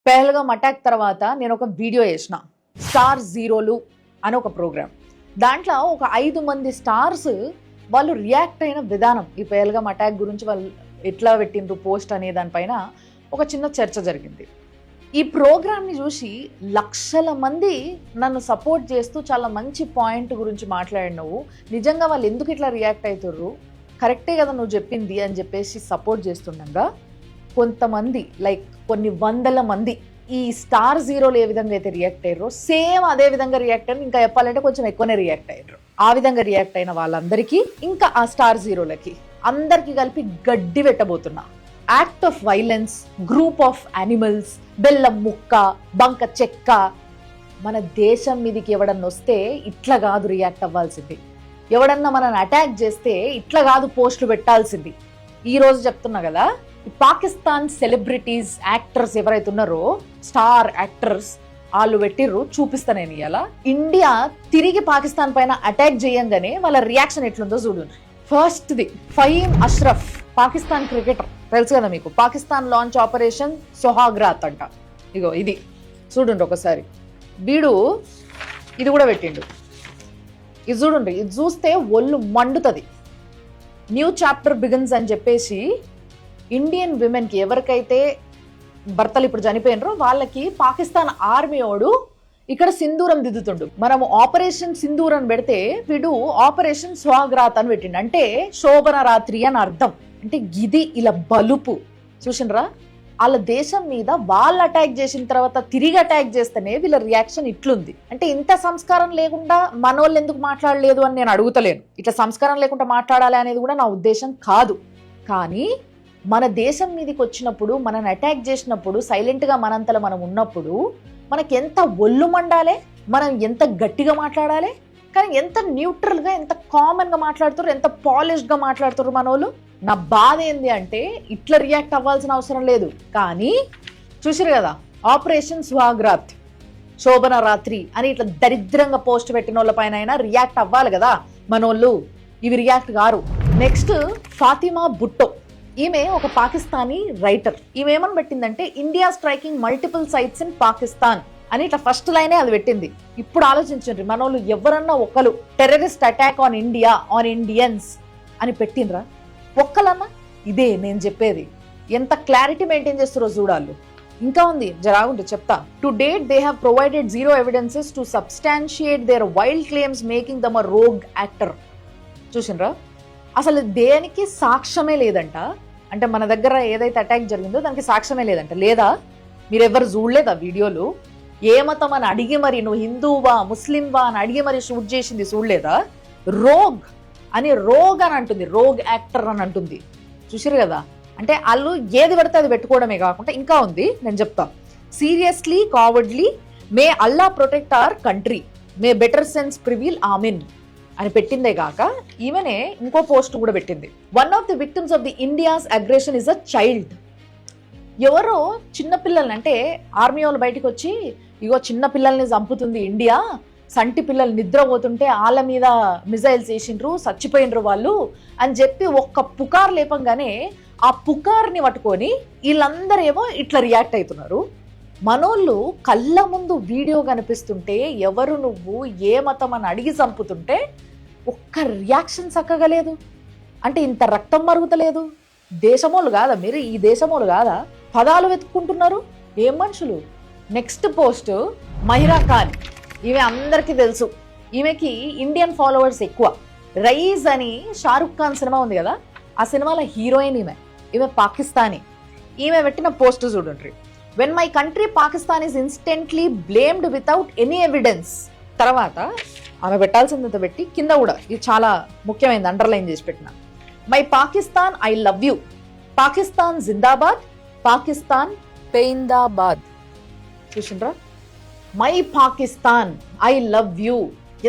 Pahalgam attack తర్వాత నేను ఒక వీడియో చేసిన స్టార్ జీరోలు అని ఒక ప్రోగ్రామ్. దాంట్లో ఒక 5 మంది స్టార్స్ వాళ్ళు రియాక్ట్ అయిన విధానం, ఈ పెహల్గామ్ అటాక్ గురించి వాళ్ళు ఎట్లా పెట్టిండ్రు పోస్ట్ అనే దానిపైన ఒక చిన్న చర్చ జరిగింది. ఈ ప్రోగ్రామ్ని చూసి లక్షల మంది నన్ను సపోర్ట్ చేస్తూ చాలా మంచి పాయింట్ గురించి మాట్లాడినవు, నిజంగా వాళ్ళు ఎందుకు ఇట్లా రియాక్ట్ అవుతుర్రు, కరెక్టే కదా నువ్వు చెప్పింది అని చెప్పేసి సపోర్ట్ చేస్తుండగా కొంతమంది కొన్ని వందల మంది ఈ స్టార్ జీరోలు ఏ విధంగా అయితే రియాక్ట్ అయ్యారో సేమ్ అదే విధంగా రియాక్ట్ అయ్యారు. ఇంకా చెప్పాలంటే కొంచెం ఎక్కువనే రియాక్ట్ అయ్యారు. ఆ విధంగా రియాక్ట్ అయిన వాళ్ళందరికీ ఇంకా ఆ స్టార్ జీరోలకి అందరికీ కలిపి గడ్డి పెట్టబోతున్నా. Act of violence, group of animals, బెల్లం ముక్క, బంక చెక్క. మన దేశం మీదకి ఎవడన్నా వస్తే ఇట్లా కాదు రియాక్ట్ అవ్వాల్సింది. ఎవడన్నా మనల్ని అటాక్ చేస్తే ఇట్లా కాదు పోస్టులు పెట్టాల్సింది. ఈ రోజు చెప్తున్నా కదా, పాకిస్తాన్ సెలబ్రిటీస్, యాక్టర్స్ ఎవరైతే ఉన్నారో స్టార్ యాక్టర్స్ వాళ్ళు పెట్టిర్రు, చూపిస్తా నేను ఇవాళ. ఇండియా తిరిగి పాకిస్తాన్ పైన అటాక్ చేయంగానే వాళ్ళ రియాక్షన్ ఎట్లుందో చూడండి. ఫస్ట్ది ఫహీమ్ అష్రఫ్, పాకిస్తాన్ క్రికెటర్, తెలుసు కదా మీకు. పాకిస్తాన్ లాంచ్ ఆపరేషన్ సోహాగ్రాత్ అంట. ఇగో ఇది చూడండి ఒకసారి. వీడు ఇది కూడా పెట్టిండు. ఇది చూడండి, ఇది చూస్తే ఒళ్ళు మండుతుంది. న్యూ చాప్టర్ బిగిన్స్ అని చెప్పేసి ఇండియన్ విమెన్కి ఎవరికైతే భర్తలు ఇప్పుడు చనిపోయినరో వాళ్ళకి పాకిస్తాన్ ఆర్మీ వాడు ఇక్కడ సింధూరం దిద్దుతుండు. మనము ఆపరేషన్ సింధూరం పెడితే వీడు ఆపరేషన్ స్వాగ్రాత్ అని పెట్టిండు. అంటే శోభన రాత్రి అని అర్థం. అంటే గిది ఇలా బలుపు చూసినరా. వాళ్ళ దేశం మీద వాళ్ళు అటాక్ చేసిన తర్వాత తిరిగి అటాక్ చేస్తేనే వీళ్ళ రియాక్షన్ ఇట్లుంది. అంటే ఇంత సంస్కారం లేకుండా మనోళ్ళు ఎందుకు మాట్లాడలేదు అని నేను అడుగుతలేను. ఇట్లా సంస్కారం లేకుండా మాట్లాడాలి అనేది కూడా నా ఉద్దేశం కాదు. కానీ మన దేశం మీదకి వచ్చినప్పుడు, మనని అటాక్ చేసినప్పుడు సైలెంట్గా మనంతలో మనం ఉన్నప్పుడు మనకి ఎంత ఒళ్ళు మండాలి, మనం ఎంత గట్టిగా మాట్లాడాలి. కానీ ఎంత న్యూట్రల్గా, ఎంత కామన్గా మాట్లాడుతారు, ఎంత పాలిష్డ్గా మాట్లాడుతారు మనోళ్ళు. నా బాధ ఏంది అంటే ఇట్లా రియాక్ట్ అవ్వాల్సిన అవసరం లేదు. కానీ చూసిరు కదా, ఆపరేషన్ స్వాగ్రాత్, శోభన రాత్రి అని ఇట్లా దరిద్రంగా పోస్ట్ పెట్టిన వాళ్ళ పైన అయినా రియాక్ట్ అవ్వాలి కదా మనోళ్ళు. ఇవి రియాక్ట్ కారు. నెక్స్ట్ ఫాతిమా భుట్టో, ఈమె ఒక పాకిస్తానీ రైటర్. ఈమె ఏమని పెట్టిందంటే India striking multiple sites in Pakistan అని ఇట్లా ఫస్ట్ లైనే అది పెట్టింది. ఇప్పుడు ఆలోచించండి, మనోళ్ళు ఎవరన్నా ఒకరు terrorist attack on India, on Indians అని పెట్టినరా ఒక్కలన్నా? ఇదే నేను చెప్పేది. ఎంత క్లారిటీ మెయింటైన్ చేస్తారో చూడాలి. ఇంకా ఉంది, జరాగుంటే చెప్తా. To date they have provided zero evidences to substantiate their wild claims making them a rogue actor. చూసినరా, అసలు దేనికి సాక్ష్యమే లేదంట. అంటే మన దగ్గర ఏదైతే అటాక్ జరిగిందో దానికి సాక్ష్యమే లేదంట. లేదా మీరెవ్వరు చూడలేదా వీడియోలు? ఏ మతం అని అడిగి మరి, నువ్వు హిందూవా ముస్లింవా అని అడిగి మరి షూట్ చేసింది చూడలేదా? రోగ్ అని అంటుంది, రోగ్ యాక్టర్ అని అంటుంది. చూసారు కదా. అంటే వాళ్ళు ఏది పడితే అది పెట్టుకోవడమే కాకుండా ఇంకా ఉంది, నేను చెప్తా. Seriously cowardly, may Allah protect our country, may better sense prevail ఆమిన్ అని పెట్టిందే కాక ఈమెనే ఇంకో పోస్ట్ కూడా పెట్టింది. One of the victims of the India's aggression is a child. ఎవరో చిన్న పిల్లల్ని, అంటే ఆర్మీ వాళ్ళు బయటకు వచ్చి ఇగో చిన్న పిల్లల్ని చంపుతుంది ఇండియా, సంటి పిల్లలు నిద్రపోతుంటే వాళ్ళ మీద మిజైల్స్ వేసిండ్రు, చచ్చిపోయినరు వాళ్ళు అని చెప్పి ఒక్క పుకార్ లేపంగానే ఆ పుకార్ని పట్టుకొని వీళ్ళందరూ ఏమో ఇట్లా రియాక్ట్ అవుతున్నారు. మనోళ్ళు కళ్ళ ముందు వీడియో కనిపిస్తుంటే ఎవరు నువ్వు ఏ మతం అని అడిగి చంపుతుంటే ఒక్క రియాక్షన్ చక్కగా లేదు. అంటే ఇంత రక్తం మరుగుతలేదు. దేశమోళ్ళు కాదా మీరు? ఈ దేశమోళ్ళు కాదా? పదాలు వెతుక్కుంటున్నారు, ఏం మనుషులు. Next post Mahira Khan. ఈమె అందరికీ తెలుసు, ఈమెకి ఇండియన్ ఫాలోవర్స్ ఎక్కువ. రైజ్ అని షారుఖ్ ఖాన్ సినిమా ఉంది కదా, ఆ సినిమాలో హీరోయిన్ ఈమె పాకిస్తానీ. ఈమె పెట్టిన పోస్ట్ చూడండి. When my country Pakistan is instantly blamed without any evidence. తర్వాత ఆమె పెట్టాల్సిందంత పెట్టి కింద కూడా ఇది చాలా ముఖ్యమైనది అండర్లైన్ చేసి పెట్టిన. My Pakistan I love you, Pakistan జిందాబాద్, పాకిస్తాన్ పెయిందాబాద్. చూసిండ్రా, my Pakistan I love you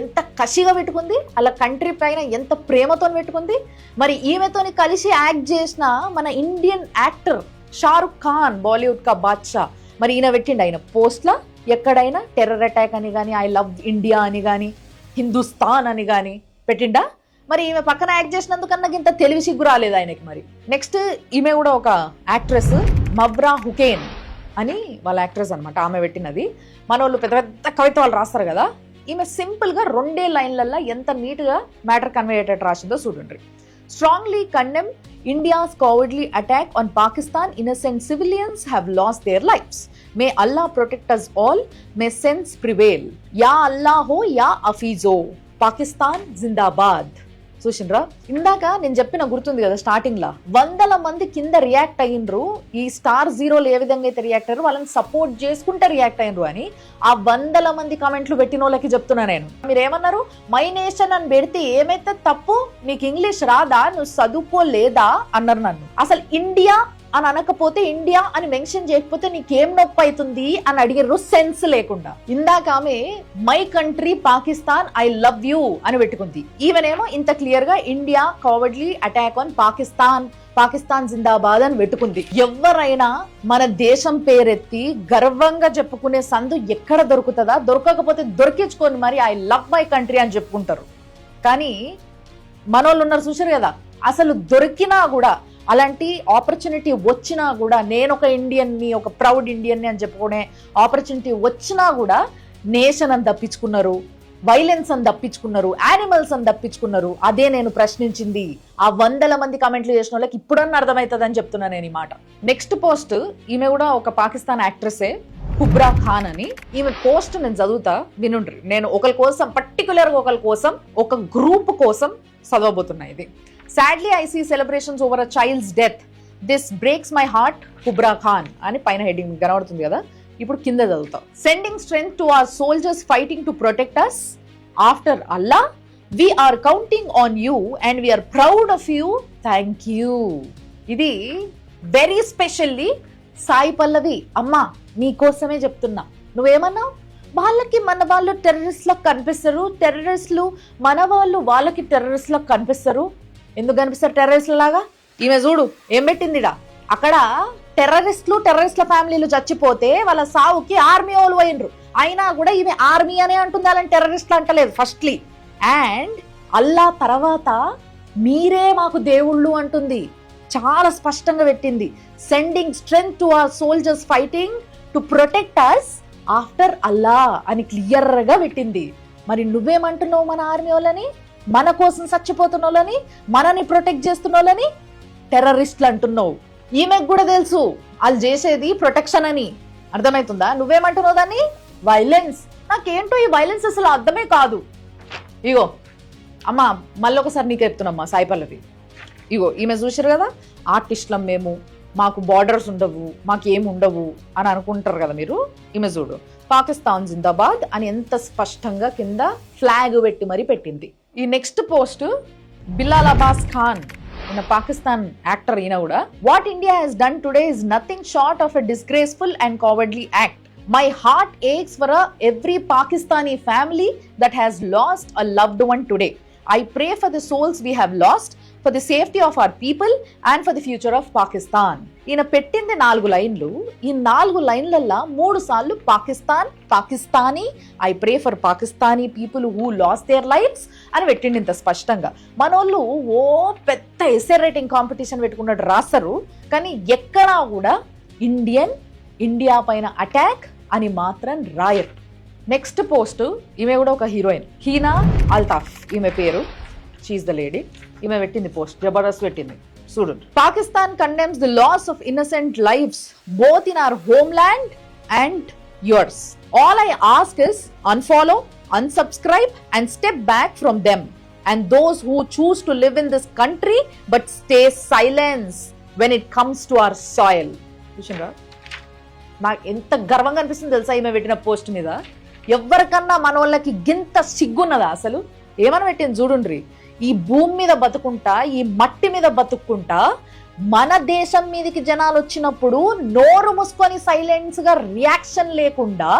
ఎంత కసిగా పెట్టుకుంది, అలా కంట్రీ పైన ఎంత ప్రేమతో పెట్టుకుంది. మరి ఈమెతోని కలిసి యాక్ట్ చేసిన మన ఇండియన్ యాక్టర్ షారుఖ్ ఖాన్, బాలీవుడ్ కా బాద్షా, మరి ఈయన పెట్టిండు ఆయన పోస్ట్లా ఎక్కడైనా టెర్రర్ అటాక్ అని కానీ, ఐ లవ్ ఇండియా అని కానీ, హిందుస్థాన్ అని కానీ పెట్టిండా? మరి ఈమె పక్కన యాక్ట్ చేసినందుకన్నా ఇంత తెలివి సిగ్గు రాలేదు ఆయనకి. మరి నెక్స్ట్ ఈమె కూడా ఒక యాక్ట్రెస్, మబ్రా హుకేన్. అని వాళ్ళ యాక్ట్రెస్ అనమాట, ఆమె పెట్టినది. మన వాళ్ళు పెద్ద పెద్ద కవిత్వాలు రాస్తారు కదా, ఈమె సింపుల్గా 2 లైన్లల్లో ఎంత నీట్గా మ్యాటర్ కన్వే అయ్యేటట్టు రాసిందో చూడండి. Strongly condemn India's cowardly attack on Pakistan. Innocent civilians have lost their lives. May Allah protect us all. May sense prevail. Ya Allah ho ya Afizo. Pakistan Zindabad. చూసిండ్రా, ఇందాక నేను చెప్పిన గుర్తుంది కదా స్టార్టింగ్ లా 100 మంది కింద రియాక్ట్ అయ్యిండ్రు. ఈ స్టార్ జీరోలు ఏ విధంగా అయితే రియాక్ట్ అయ్యారు, వాళ్ళని సపోర్ట్ చేసుకుంటే రియాక్ట్ అయ్యిండ్రు అని ఆ 100 మంది కామెంట్లు పెట్టిన వాళ్ళకి చెప్తున్నా నేను. మీరు ఏమన్నారు, మై నేషన్ అని పెడితే ఏమైతే తప్పు, నీకు ఇంగ్లీష్ రాదా, నువ్వు చదువుకోలేదా అన్నారు నన్ను. అసలు ఇండియా అని అనకపోతే, ఇండియా అని మెన్షన్ చేయకపోతే నీకేం నొప్పి అవుతుంది అని అడిగారు, సెన్స్ లేకుండా. ఇందాక ఆమె my country Pakistan I love you అని పెట్టుకుంది, ఈవెనేమో ఇంత క్లియర్ గా India cowardly attack on Pakistan, Pakistan జిందాబాద్ అని పెట్టుకుంది. ఎవరైనా మన దేశం పేరెత్తి గర్వంగా చెప్పుకునే సందు ఎక్కడ దొరుకుతుందా, దొరకకపోతే దొరికించుకొని మరి ఐ లవ్ మై కంట్రీ అని చెప్పుకుంటారు. కానీ మనోళ్ళు ఉన్నారు చూసారు కదా, అసలు దొరికినా కూడా, అలాంటి ఆపర్చునిటీ వచ్చినా కూడా, నేను ఒక ఇండియన్ని, ఒక ప్రౌడ్ ఇండియన్ని అని చెప్పుకునే ఆపర్చునిటీ వచ్చినా కూడా నేషన్ అని తప్పించుకున్నారు, వైలెన్స్ అని తప్పించుకున్నారు, యానిమల్స్ అని తప్పించుకున్నారు. అదే నేను ప్రశ్నించింది. ఆ 100 మంది కామెంట్లు చేసిన వాళ్ళకి ఇప్పుడన్నా అర్థమవుతుంది అని చెప్తున్నా నేను ఈ మాట. నెక్స్ట్ పోస్ట్, ఈమె కూడా ఒక పాకిస్తాన్ యాక్ట్రెసే, హుబ్రా ఖాన్ అని. ఈమె పోస్ట్ నేను చదువుతా, వినుండ్రి. నేను ఒకరి కోసం, పర్టికులర్గా ఒకరి కోసం, ఒక గ్రూప్ కోసం చదవబోతున్నా ఇది. Sadly, I see celebrations over a child's death. This breaks my heart. హుబ్రా Khan అని పైన హెడ్డింగ్ కనబడుతుంది కదా, ఇప్పుడు కింద చదువుతాం. Sending strength to our soldiers fighting to protect us. After Allah, we are counting on you and we are proud of you. Thank you. ఇది very specially Sai Pallavi అమ్మా నీ కోసమే చెప్తున్నా. నువ్వేమన్నావు, వాళ్ళకి మన వాళ్ళు టెర్రరిస్ట్లకు కనిపిస్తారు, టెర్రరిస్టులు మన వాళ్ళు వాళ్ళకి టెర్రరిస్ట్లకు కనిపిస్తారు. ఎందుకు కనిపిస్తారు టెర్రరిస్ట్ల లాగా? ఈమె చూడు ఏం పెట్టిందిడా, అక్కడ టెర్రరిస్టుల ఫ్యామిలీలు చచ్చిపోతే వాళ్ళ సావుకి ఆర్మీ వాళ్ళు పోయినరు, అయినా కూడా ఈమె ఆర్మీ అనే అంటుంది, అలాంటి టెర్రరిస్టులు అంటలేదు ఫస్ట్లీ. అండ్ అల్లా తర్వాత మీరే మాకు దేవుళ్ళు అంటుంది, చాలా స్పష్టంగా పెట్టింది. Sending strength to our soldiers fighting to protect us after Allah అని క్లియర్గా పెట్టింది. మరి నువ్వేమంటున్నావు మన ఆర్మీ వాళ్ళని, మన కోసం చచ్చిపోతున్న వాళ్ళని, మనని ప్రొటెక్ట్ చేస్తున్న వాళ్ళని టెర్రరిస్టులు అంటున్నావు. ఈమెకు కూడా తెలుసు వాళ్ళు చేసేది ప్రొటెక్షన్ అని, అర్థమవుతుందా? నువ్వేమంటున్నావు దాన్ని వైలెన్స్. నాకేంటో ఈ వైలెన్స్ అసలు అర్థమే కాదు. ఇగో అమ్మా మళ్ళీ ఒకసారి నీకు చెప్తున్నామ్మా సాయి పల్లవి, ఇగో ఈమె చూసారు కదా, ఆర్టిస్టులం మేము, మాకు బార్డర్స్ ఉండవు, మాకేమి ఉండవు అని అనుకుంటారు కదా మీరు. ఈమె చూడు పాకిస్తాన్ జిందాబాద్ అని ఎంత స్పష్టంగా కింద ఫ్లాగ్ పెట్టి మరీ పెట్టింది. ఈ నెక్స్ట్ పోస్ట్ బిలాల్ అబ్బాస్ ఖాన్, ఈయన పాకిస్తాన్ యాక్టర్. ఈయన కూడా, what India has done today is nothing short of a disgraceful and cowardly act. My heart aches for every Pakistani family that has lost a loved one today. I pray for the souls we have lost, for the safety of our people and for the future of Pakistan. ఈయన పెట్టింది 4 లైన్లు. ఈ 4 లైన్లల్లో 3 సార్లు Pakistan, Pakistani, I pray for Pakistani people who last there lifes అని పెట్టింది ఇంత స్పష్టంగా. మనోళ్ళు ఓ పెద్ద ఎస్సే రైటింగ్ కాంపిటీషన్ పెట్టుకున్నట్టు రాస్తారు, కానీ ఎక్కడా కూడా ఇండియా పైన అటాక్ అని మాత్రం రాయరు. నెక్స్ట్ పోస్ట్, ఈమె కూడా ఒక హీరోయిన్, హీనా అల్తాఫ్ ఈమె పేరు, షీఈస్ ద లేడీ. ఈమె పెట్టింది పోస్ట్, జబర్దస్త్ పెట్టింది చూడండి. Pakistan condemns the loss of innocent lives both in our homeland and yours. All I ask is unfollow, unsubscribe and step back from them and those who choose to live in this country but stay silent when it comes to our soil. చూసిండ్రా, నాకు ఎంత గర్వంగా అనిపిస్తుంది తెలుసా ఈమె పెట్టిన post మీద. ఎవరికన్నా మన వాళ్ళకి గింత సిగ్గున్నదా అసలు? ఏమని పెట్టింది చూడుండ్రి, ఈ భూమి మీద బతుకుంటా, ఈ మట్టి మీద బతుక్కుంటా, మన దేశం మీదకి జనాలు వచ్చినప్పుడు నోరు మూసుకొని సైలెన్స్ గా రియాక్షన్ లేకుండా,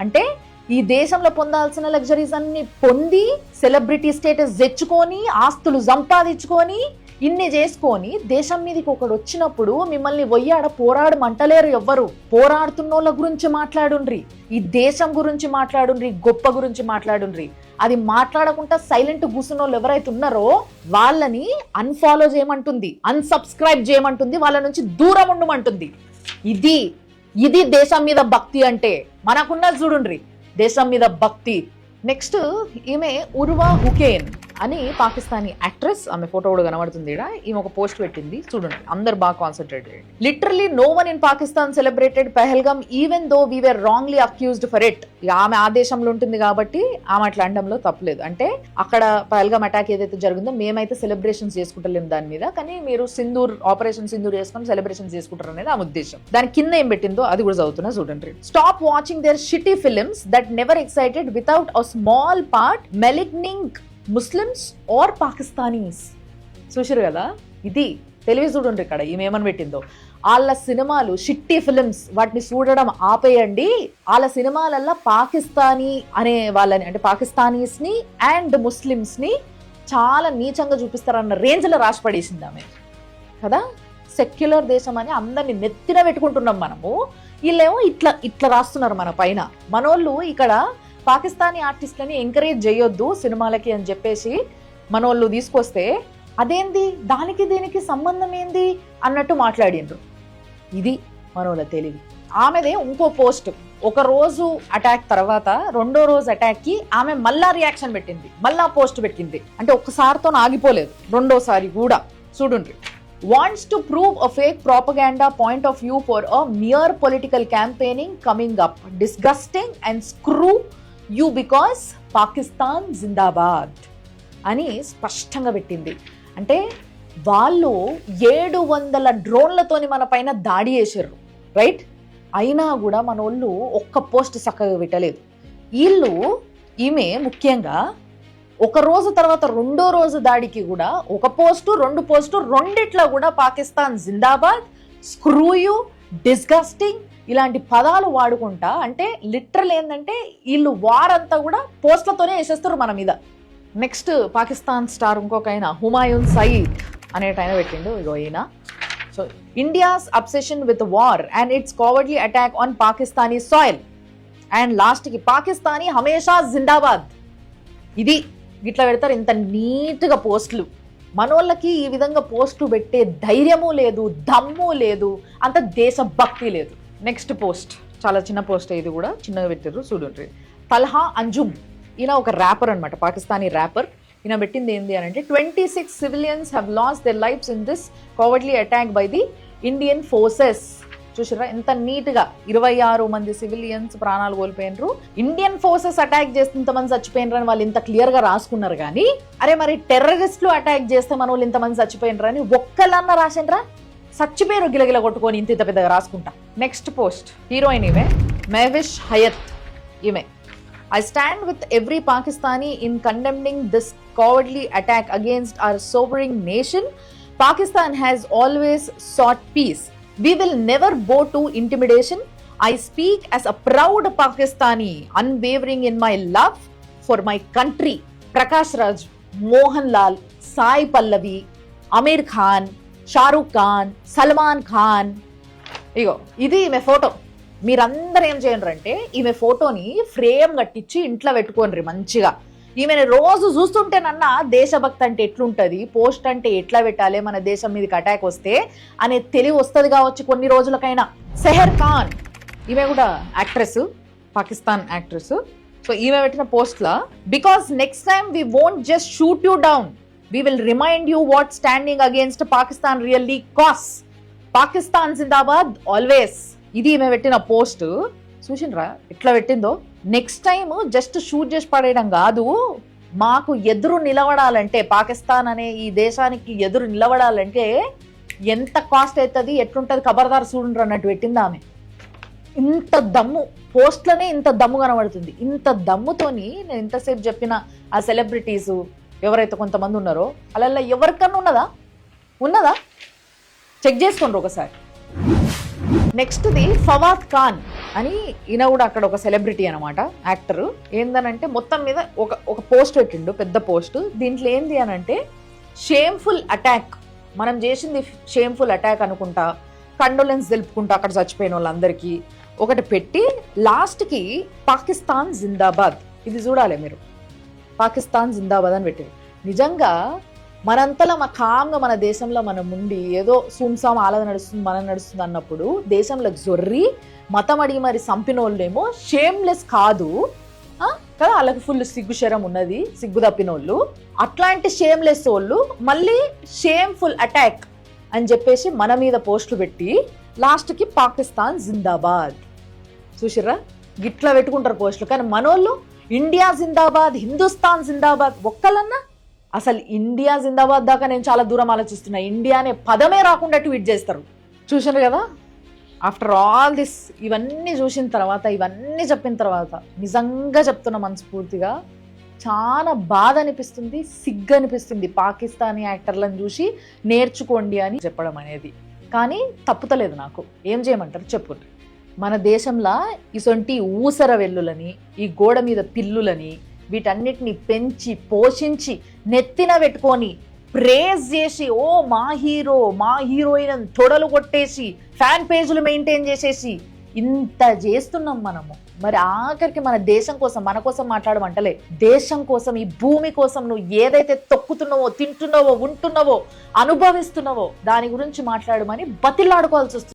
అంటే ఈ దేశంలో పొందాల్సిన లగ్జరీస్ అన్ని పొంది, సెలబ్రిటీ స్టేటస్ తెచ్చుకొని, ఆస్తులు సంపాదించుకొని, ఇన్ని చేసుకొని దేశం మీదకి ఒకడు వచ్చినప్పుడు మిమ్మల్ని వయ్యాడ పోరాడమంటలేరు ఎవ్వరు. పోరాడుతున్నోళ్ళ గురించి మాట్లాడుండ్రి, ఈ దేశం గురించి మాట్లాడుండ్రి, గొప్ప గురించి మాట్లాడుండ్రి. అది మాట్లాడకుండా సైలెంట్ కూర్చున్న వాళ్ళు ఎవరైతే ఉన్నారో వాళ్ళని అన్ఫాలో చేయమంటుంది, అన్సబ్స్క్రైబ్ చేయమంటుంది, వాళ్ళ నుంచి దూరం ఉండమంటుంది. ఇది ఇది దేశం మీద భక్తి అంటే. మనకున్నది చూడుండ్రి దేశం మీద భక్తి. నెక్స్ట్ ఈమె ఉర్వా హుకేన్ అని పాకిస్తానీ యాక్ట్రెస్. ఆమె ఫోటో కూడా కనబడుతుంది ఇక్కడ. ఈమె ఒక పోస్ట్ పెట్టింది చూడండి, అందరు బాగా కాన్సన్ట్రేట్ చేయండి. Literally no one in Pakistan celebrated Pahalgam even though we were wrongly accused for it. ఆమె ఆ దేశంలో ఉంటుంది కాబట్టి ఆమె అట్లా అనడంలో తప్పలేదు. అంటే అక్కడ పెహల్గామ్ అటాక్ ఏదైతే జరిగిందో మేమైతే సెలబ్రేషన్స్ చేసుకుంటలేము దాని మీద, కానీ మీరు సింధూర్ ఆపరేషన్ సింధూర్ చేసుకుని సెలబ్రేషన్స్ చేసుకుంటారు అనేది ఆ ఉద్దేశం. దాని కింద ఏం పెట్టిందో అది కూడా చదువుతున్నా చూడండి. Stop watching their shitty films that never excited without a small part maligning Muslims or Pakistanis. చూసారు కదా, ఇది తెలివి చూడండి ఇక్కడ ఈమెమని పెట్టిందో. వాళ్ళ సినిమాలు షిట్టి ఫిలిమ్స్, వాటిని చూడడం ఆపేయండి. వాళ్ళ సినిమాలల్లో పాకిస్తానీ అనే వాళ్ళని అంటే పాకిస్తానీస్ ని అండ్ ముస్లిమ్స్ ని చాలా నీచంగా చూపిస్తారన్న రేంజ్ లో రాసి పడేసింది ఆమె కదా. సెక్యులర్ దేశం అని అందరిని నెత్తిన పెట్టుకుంటున్నాం మనము, వీళ్ళేమో ఇట్లా ఇట్లా రాస్తున్నారు మన పైన. మనోళ్ళు ఇక్కడ పాకిస్తానీ ఆర్టిస్టులని ఎంకరేజ్ చేయొద్దు సినిమాలకి అని చెప్పేసి మనోళ్ళు తీసుకొస్తే అదేంది దానికి దీనికి సంబంధం ఏంది అన్నట్టు మాట్లాడిండ్రు. ఇది మనోళ్ళ తెలివి. ఆమెదే ఇంకో పోస్ట్, ఒక రోజు అటాక్ తర్వాత రెండో రోజు అటాక్ కి ఆమె మళ్ళా రియాక్షన్ పెట్టింది, మళ్ళా పోస్ట్ పెట్టింది. అంటే ఒక్కసారితో ఆగిపోలేదు, రెండోసారి కూడా చూడండి. wants to prove a fake propaganda point of view for a mere political campaigning coming up. Disgusting and screw you because Pakistan జిందాబాద్ అని స్పష్టంగా పెట్టింది. అంటే వాళ్ళు 700 డ్రోన్లతోని మన పైన దాడి చేశారు రైట్. అయినా కూడా మన వాళ్ళు ఒక్క పోస్ట్ చక్కగా పెట్టలేదు. వీళ్ళు ఈమె ముఖ్యంగా ఒక రోజు తర్వాత రెండో రోజు దాడికి కూడా ఒక పోస్టు రెండు పోస్టు రెండిట్లో కూడా పాకిస్తాన్ జిందాబాద్, స్క్రూ యూ, డిస్గస్టింగ్ ఇలాంటి పదాలు వాడుకుంటా. అంటే లిటరల్ ఏంటంటే వీళ్ళు వారంతా కూడా పోస్టులతోనే వేసేస్తారు మన మీద. నెక్స్ట్ పాకిస్తాన్ స్టార్ ఇంకొక ఆయన హుమాయూన్ సయీద్ అనేటైన పెట్టిండు. ఇగో ఈయన. So India's obsession with war and its cowardly attack on Pakistani soil and లాస్ట్కి పాకిస్తానీ హమేషా జిందాబాద్. ఇది ఇట్లా పెడతారు ఇంత నీట్గా పోస్టులు. మనోళ్ళకి ఈ విధంగా పోస్టులు పెట్టే ధైర్యము లేదు, దమ్ము లేదు, అంత దేశభక్తి లేదు. నెక్స్ట్ పోస్ట్ చాలా చిన్న పోస్ట్, ఇది కూడా చిన్నగా పెట్టారు చూడండి. తల్హా అంజుమ్ ఈయన ఒక ర్యాపర్ అనమాట, పాకిస్తానీ ర్యాపర్. ఈయన పెట్టింది ఏంటి అని అంటే 26 civilians have lost their lives in this cowardly attack by the Indian forces. చూసారా ఎంత నీట్గా 26 మంది సివిలియన్స్ ప్రాణాలు కోల్పోయినరు, ఇండియన్ ఫోర్సెస్ అటాక్ చేస్తే ఇంతమంది చచ్చిపోయినరు అని వాళ్ళు ఇంత క్లియర్గా రాసుకున్నారు. కానీ అరే మరి టెర్రరిస్టులు అటాక్ చేస్తే మన వాళ్ళు ఇంతమంది చచ్చిపోయినరు అని ఒక్కళ్ళన్నా రాసిండ్రా? చచ్చిపోయారు గిలగిల కొట్టుకొని ఇంత పెద్దగా రాసుకుంటా. నెక్స్ట్ పోస్ట్ హీరోయిన్ ఈమె మెహవిష్ హయత్. ఈమె I stand with every Pakistani in condemning this cowardly attack against our sovereign nation. Pakistan has always sought peace. We will never bow to intimidation. I speak as a proud Pakistani, unwavering in my love for my country. Prakash Raj, Mohan Lal, Sai Pallavi, Amir Khan, Shah Rukh Khan, Salman Khan. ఇగో ఇది ఈమె photo. మీరందరూ ఏం చేయండి అంటే ఈమె ఫోటోని frame కట్టించి ఇంట్లో పెట్టుకోండి మంచిగా. ఈమెను రోజు చూస్తుంటేనన్నా దేశభక్తి అంటే ఎట్లుంటుంది, పోస్ట్ అంటే ఎట్లా పెట్టాలి, మన దేశం మీదకి అటాక్ వస్తే అనే తెలివి వస్తుంది కావచ్చు కొన్ని రోజులకైనా. సెహర్ ఖాన్ ఈమె కూడా యాక్ట్రెస్, పాకిస్తాన్ యాక్ట్రెస్. సో ఈమె పెట్టిన పోస్ట్లా because next time we won't just shoot you down, we will remind you what standing against Pakistan really costs. Pakistan జిందాబాద్ ఆల్వేస్. ఇది ఈమె పెట్టిన పోస్ట్ చూసిండ్రా ఎట్లా పెట్టిందో. నెక్స్ట్ టైం జస్ట్ షూట్ చేసి పడేయడం కాదు, మాకు ఎదురు నిలబడాలంటే పాకిస్తాన్ అనే ఈ దేశానికి ఎదురు నిలబడాలంటే ఎంత కాస్ట్ అవుతుంది, ఎట్లుంటుంది ఖబర్దార్ చూడండి అన్నట్టు పెట్టింది ఆమె. ఇంత దమ్ము పోస్ట్లనే ఇంత దమ్ము కనబడుతుంది. ఇంత దమ్ముతోని నేను ఇంతసేపు చెప్పిన ఆ సెలబ్రిటీస్ ఎవరైతే కొంతమంది ఉన్నారో అలా ఎవరికన్నా ఉన్నదా చెక్ చేసుకోండి ఒకసారి. నెక్స్ట్ది ఫవాద్ ఖాన్ అని ఈయన కూడా అక్కడ ఒక సెలబ్రిటీ అనమాట, యాక్టర్. ఏందనంటే మొత్తం మీద ఒక పోస్ట్ పెట్టిండు, పెద్ద పోస్ట్. దీంట్లో ఏంది అనంటే షేమ్ఫుల్ అటాక్, మనం చేసింది షేమ్ఫుల్ అటాక్ అనుకుంటా, కండోలెన్స్ తెలుపుకుంటా అక్కడ చచ్చిపోయిన వాళ్ళందరికీ ఒకటి పెట్టి లాస్ట్కి పాకిస్తాన్ జిందాబాద్. ఇది చూడాలి మీరు, పాకిస్తాన్ జిందాబాద్ అని పెట్టారు. నిజంగా మనంతలా కామ్గా మన దేశంలో మనం ఉండి ఏదో సుంసాం ఆలద నడుస్తుంది మనం నడుస్తుంది అన్నప్పుడు దేశంలో జొర్రి మతం అడిగి మరి సంపినోళ్ళేమో షేమ్లెస్ కాదు కదా, వాళ్ళకి ఫుల్ సిగ్గు శరం ఉన్నది, సిగ్గు తప్పినోళ్ళు. అట్లాంటి షేమ్లెస్ వాళ్ళు మళ్ళీ షేమ్ఫుల్ అటాక్ అని చెప్పేసి మన మీద పోస్టులు పెట్టి లాస్ట్కి పాకిస్తాన్ జిందాబాద్. చూసిర్రా, గిట్లా పెట్టుకుంటారు పోస్టులు. కానీ మనోళ్ళు ఇండియా జిందాబాద్, హిందుస్థాన్ జిందాబాద్ ఒక్కలన్నా. అసలు ఇండియా జిందాబాద్ దాకా నేను చాలా దూరం ఆలోచిస్తున్నా, ఇండియా అనే పదమే రాకుండా ట్వీట్ చేస్తారు. చూసారు కదా, ఆఫ్టర్ ఆల్ దిస్ ఇవన్నీ చూసిన తర్వాత, ఇవన్నీ చెప్పిన తర్వాత నిజంగా చెప్తున్నా మనస్ఫూర్తిగా చాలా బాధ అనిపిస్తుంది, సిగ్గు అనిపిస్తుంది పాకిస్తానీ యాక్టర్లను చూసి నేర్చుకోండి అని చెప్పడం అనేది. కానీ తప్పుతలేదు నాకు. ఏం చేయమంటారు చెప్పుండ్రి. మన దేశంలో ఇసొంటి ఊసర వెల్లులని, ఈ గోడ మీద పిల్లులని, వీటన్నిటిని పెంచి పోషించి నెత్తిన పెట్టుకొని ప్రేజ్ చేసి ఓ మా హీరోయిన్ తొడలు కొట్టేసి ఫ్యాన్ పేజీలు మెయింటైన్ చేసేసి ఇంత చేస్తున్నాం మనము. మరి ఆఖరికి మన దేశం కోసం, మన కోసం మాట్లాడమంటలే, దేశం కోసం, ఈ భూమి కోసం నువ్వు ఏదైతే తొక్కుతున్నావో, తింటున్నావో, ఉంటున్నావో, అనుభవిస్తున్నావో దాని గురించి మాట్లాడమని బతిలాడుకోవాల్సి వస్తుంది.